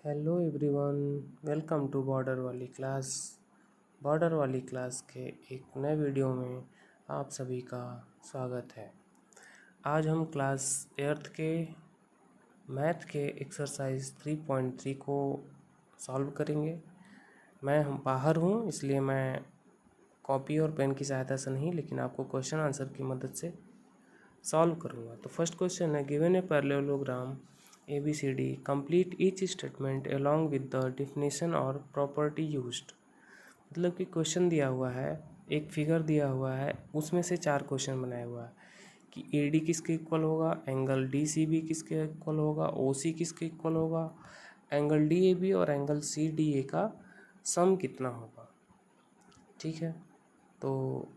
Hello everyone, welcome to border वाली class. Border वाली class के एक नए वीडियो में आप सभी का स्वागत है। आज हम क्लास 8th के मैथ के एक्सरसाइज 3.3 को सॉल्व करेंगे। हम बाहर हूँ, इसलिए मैं कॉपी और पेन की सहायता से नहीं, लेकिन आपको क्वेश्चन आंसर की मदद से सॉल्व करूँगा। तो फर्स्ट क्वेश्चन है, given a parallelogram ABCD, complete each statement along with the definition और property used। मतलब कि क्वेश्चन दिया हुआ है, एक फिगर दिया हुआ है, उसमें से 4 क्वेश्चन बनाया हुआ है कि AD किसके इक्वल होगा, एंगल DCB किसके इक्वल होगा, OC किसके इक्वल होगा, एंगल DAB और एंगल CDA का सम कितना होगा। ठीक है, तो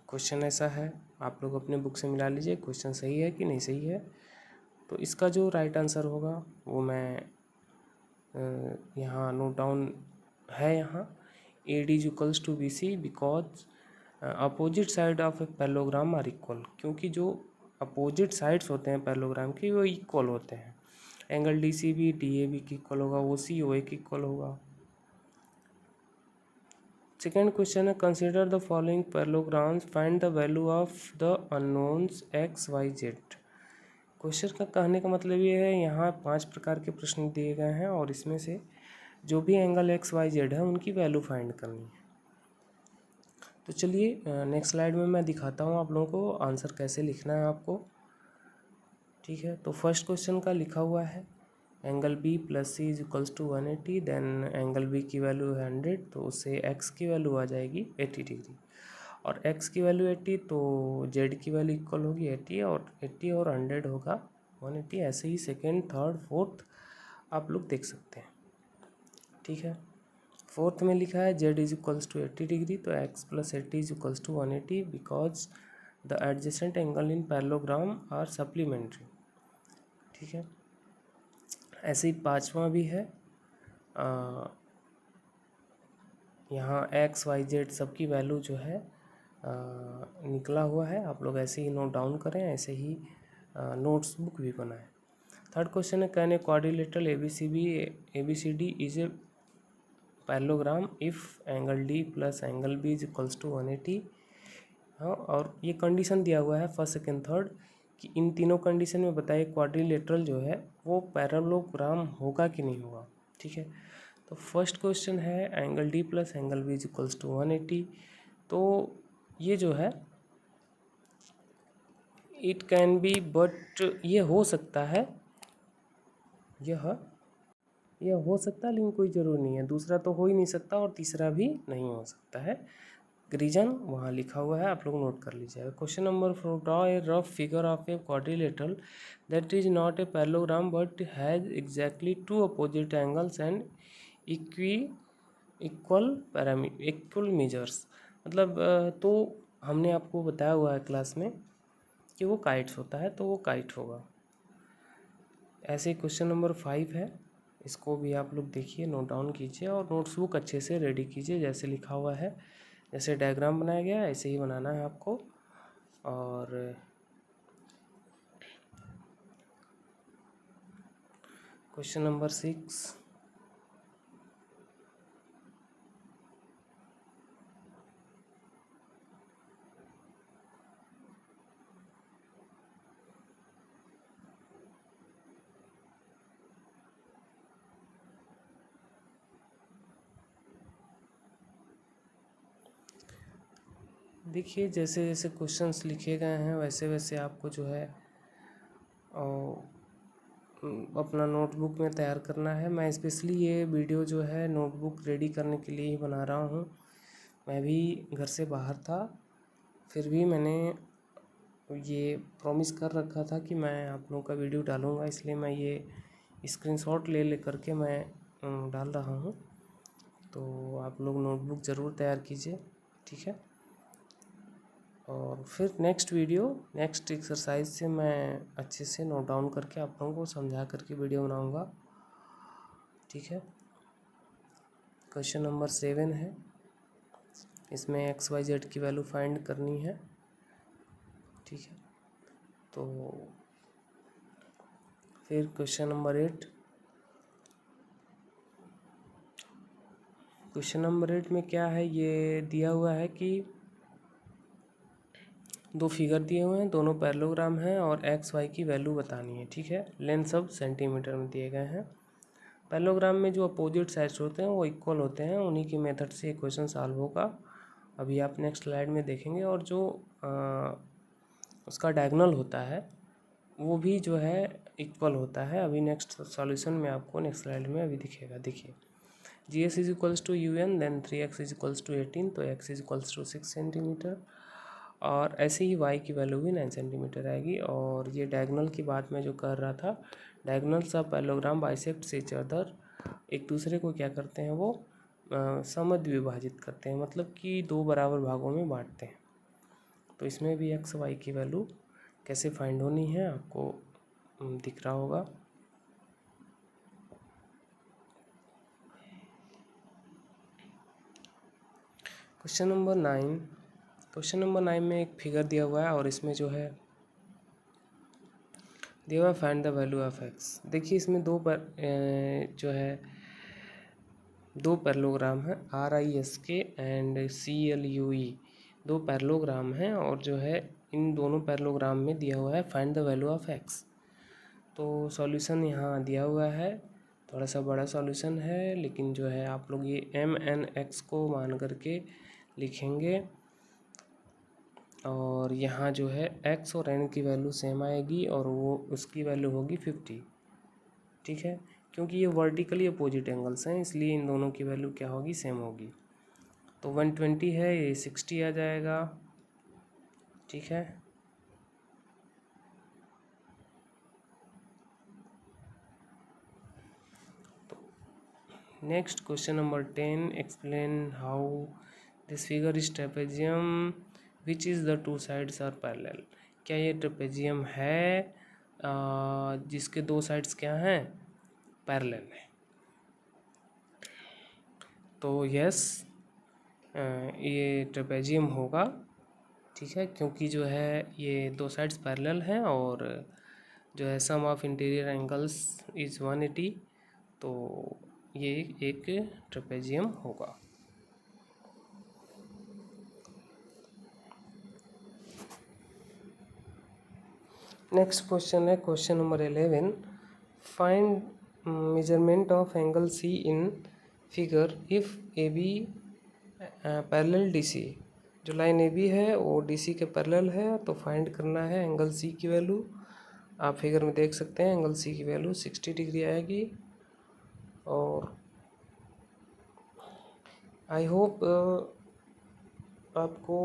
क्वेश्चन ऐसा है, आप लोग अपने बुक से मिला लीजिए क्वेश्चन सही है कि नहीं सही है। तो इसका जो राइट आंसर होगा वो मैं यहाँ नोट डाउन है। यहाँ AD equals to BC because opposite side of a parallelogram are equal, क्योंकि जो अपोजिट साइड्स होते हैं पैरेललोग्राम के वो इक्वल होते हैं। एंगल DCB DAB की इक्वल होगा, OC OA की इक्वल होगा। सेकेंड क्वेश्चन है, consider the following parallelograms, find the value of the unknowns X Y Z। Question का कहने का मतलब ये है, यहाँ 5 प्रकार के प्रश्न दिए गए हैं और इसमें से जो भी एंगल XYZ है उनकी वैल्यू फाइंड करनी है। तो चलिए नेक्स्ट स्लाइड में मैं दिखाता हूँ आप लोगों को आंसर कैसे लिखना है आपको। ठीक है, तो फर्स्ट क्वेश्चन का लिखा हुआ है angle B + C = 180, then angle B की वैल्यू है 100, तो उससे X की वैल्यू आ जाएगी 80 डिग्री, और X की वैल्यू 80 तो Z की वैल्यू इक्वल होगी 80, और 80 और 100 होगा 180। ऐसे ही सेकेंड, थर्ड, फोर्थ आप लोग देख सकते हैं। ठीक है, फोर्थ में लिखा है Z = 80 डिग्री, तो X + 80 = 180 because the adjacent angle in parallelogram are supplementary. ठीक है, ऐसे ही पांचवा भी है, यहाँ XYZ सबकी वैल्यू जो है निकला हुआ है। आप लोग ऐसे ही नोट डाउन करें, ऐसे ही नोट्स बुक भी बनाएं। थर्ड क्वेश्चन है, can a quadrilateral ABCD is a parallelogram if angle D + angle B = 180। हाँ, और ये कंडीशन दिया हुआ है फर्स्ट, सेकेंड, थर्ड कि इन तीनों कंडीशन में बताइए क्वाड्रिलेटरल जो है वो पैरेललोग्राम होगा कि नहीं होगा। ठीक है, तो फर्स्ट क्वेश्चन है एंगल D + एंगल B = 180, तो ये जो है इट कैन बी, बट ये हो सकता है, यह हो सकता है, लेकिन कोई ज़रूरी नहीं है। दूसरा तो हो ही नहीं सकता और तीसरा भी नहीं हो सकता है। रीजन वहाँ लिखा हुआ है, आप लोग नोट कर लीजिएगा। Question number 4, draw a rough figure of a quadrilateral that is not a parallelogram but has exactly 2 opposite angles and equal measures. मतलब तो हमने आपको बताया हुआ है क्लास में कि वो काइट्स होता है, तो वो काइट होगा। ऐसे क्वेश्चन नंबर 5 है, इसको भी आप लोग देखिए, नोट डाउन कीजिए और नोट्स बुक अच्छे से रेडी कीजिए। जैसे लिखा हुआ है, जैसे डायग्राम बनाया गया है ऐसे ही बनाना है आपको। और क्वेश्चन नंबर 6, देखिए जैसे जैसे क्वेश्चंस लिखे गए हैं वैसे वैसे आपको जो है अपना नोटबुक में तैयार करना है। मैं स्पेशली ये वीडियो जो है नोटबुक रेडी करने के लिए ही बना रहा हूँ। मैं भी घर से बाहर था, फिर भी मैंने ये प्रॉमिस कर रखा था कि मैं आप लोगों का वीडियो डालूँगा, इसलिए मैं ये स्क्रीनशॉट ले करके मैं डाल रहा हूँ। तो आप लोग नोटबुक ज़रूर तैयार कीजिए। ठीक है, और फिर नेक्स्ट एक्सरसाइज से मैं अच्छे से नोट डाउन करके आप लोगों को समझा करके वीडियो बनाऊंगा। ठीक है, क्वेश्चन नंबर 7 है, इसमें XYZ की वैल्यू फाइंड करनी है। ठीक है, तो फिर क्वेश्चन नंबर 8, क्वेश्चन नंबर 8 में क्या है, ये दिया हुआ है कि दो फिगर दिए हुए हैं, दोनों पैरेललोग्राम हैं और एक्स वाई की वैल्यू बतानी है। ठीक है, लेंथ सब सेंटीमीटर में दिए गए हैं। पैरेललोग्राम में जो अपोजिट साइड्स होते हैं वो इक्वल होते हैं, उन्हीं की मेथड से ये क्वेश्चन सॉल्व होगा। अभी आप नेक्स्ट स्लाइड में देखेंगे। और जो उसका डायगोनल होता है वो भी जो है इक्वल होता है। अभी नेक्स्ट सॉल्यूशन में आपको नेक्स्ट स्लाइड में अभी दिखेगा। देखिए, G S is equals to U N, then 3x is equals to 18, तो x is equals to 6 centimetre. और ऐसे ही y की वैल्यू भी 9 सेंटीमीटर आएगी। और ये डायगोनल की बात मैं जो कर रहा था, डायगोनल सब पैरेललोग्राम बाइसेक्ट ईच अदर, एक दूसरे को क्या करते हैं वो समद्विभाजित करते हैं, मतलब कि दो बराबर भागों में बांटते हैं। तो इसमें भी x y की वैल्यू कैसे फाइंड होनी है आपको दिख रहा होगा। क्वेश्चन नंबर 9, क्वेश्चन नंबर 9 में एक फिगर दिया हुआ है और इसमें जो है दिया हुआ find the value of x. देखिए, इसमें दो जो है दो पैरेललोग्राम हैं, RISK एंड CLUE, दो पैरेललोग्राम हैं। और जो है इन दोनों पैरेललोग्राम में दिया हुआ है find the value of x. तो सॉल्यूशन यहाँ दिया हुआ है, थोड़ा सा बड़ा सॉल्यूशन है, लेकिन जो है आप लोग ये MNX को मान करके लिखेंगे। और यहाँ जो है x और n की वैल्यू सेम आएगी और वो उसकी वैल्यू होगी 50। ठीक है, क्योंकि ये वर्टिकली अपोजिट एंगल्स हैं इसलिए इन दोनों की वैल्यू क्या होगी, सेम होगी। तो 120 है, ये 60 आ जाएगा। ठीक है, तो next question number 10, explain how this figure is trapezium which is the two sides are parallel. क्या ये ट्रेपेजियम है जिसके दो साइड्स क्या हैं, पैरेलल है। तो यस, ये ट्रेपेजियम होगा। ठीक है, क्योंकि जो है ये दो साइड्स पैरेलल हैं और जो है sum of interior angles is 180, तो ये एक ट्रेपेजियम होगा। नेक्स्ट क्वेश्चन है question number 11, find measurement of angle C in figure if A B parallel D C. जो लाइन ए बी है वो डी सी के पैरेलल है, तो फाइंड करना है एंगल सी की वैल्यू। आप फिगर में देख सकते हैं एंगल सी की वैल्यू 60 डिग्री आएगी। और आई होप आपको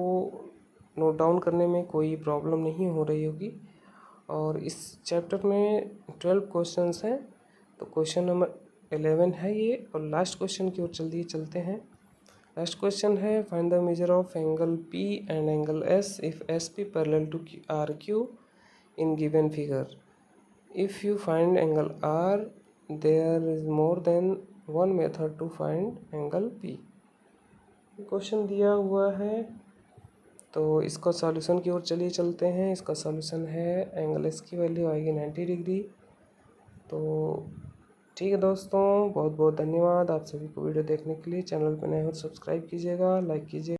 नोट डाउन करने में कोई प्रॉब्लम नहीं हो रही होगी। और इस चैप्टर में 12 क्वेश्चंस हैं, तो क्वेश्चन नंबर 11 है ये। और लास्ट क्वेश्चन की ओर जल्दी चलते हैं। लास्ट क्वेश्चन है find the measure of angle P and angle S if SP parallel to RQ in given figure. If you find angle R there is more than one method to find angle P। Question दिया हुआ है, तो इसका solution की ओर चलिए चलते हैं। इसका सॉल्यूशन है एंगल S की वैल्यू आएगी 90 डिग्री। तो ठीक है दोस्तों, बहुत बहुत धन्यवाद आप सभी को वीडियो देखने के लिए। चैनल पर नए हो तो सब्सक्राइब कीजिएगा, लाइक कीजिए।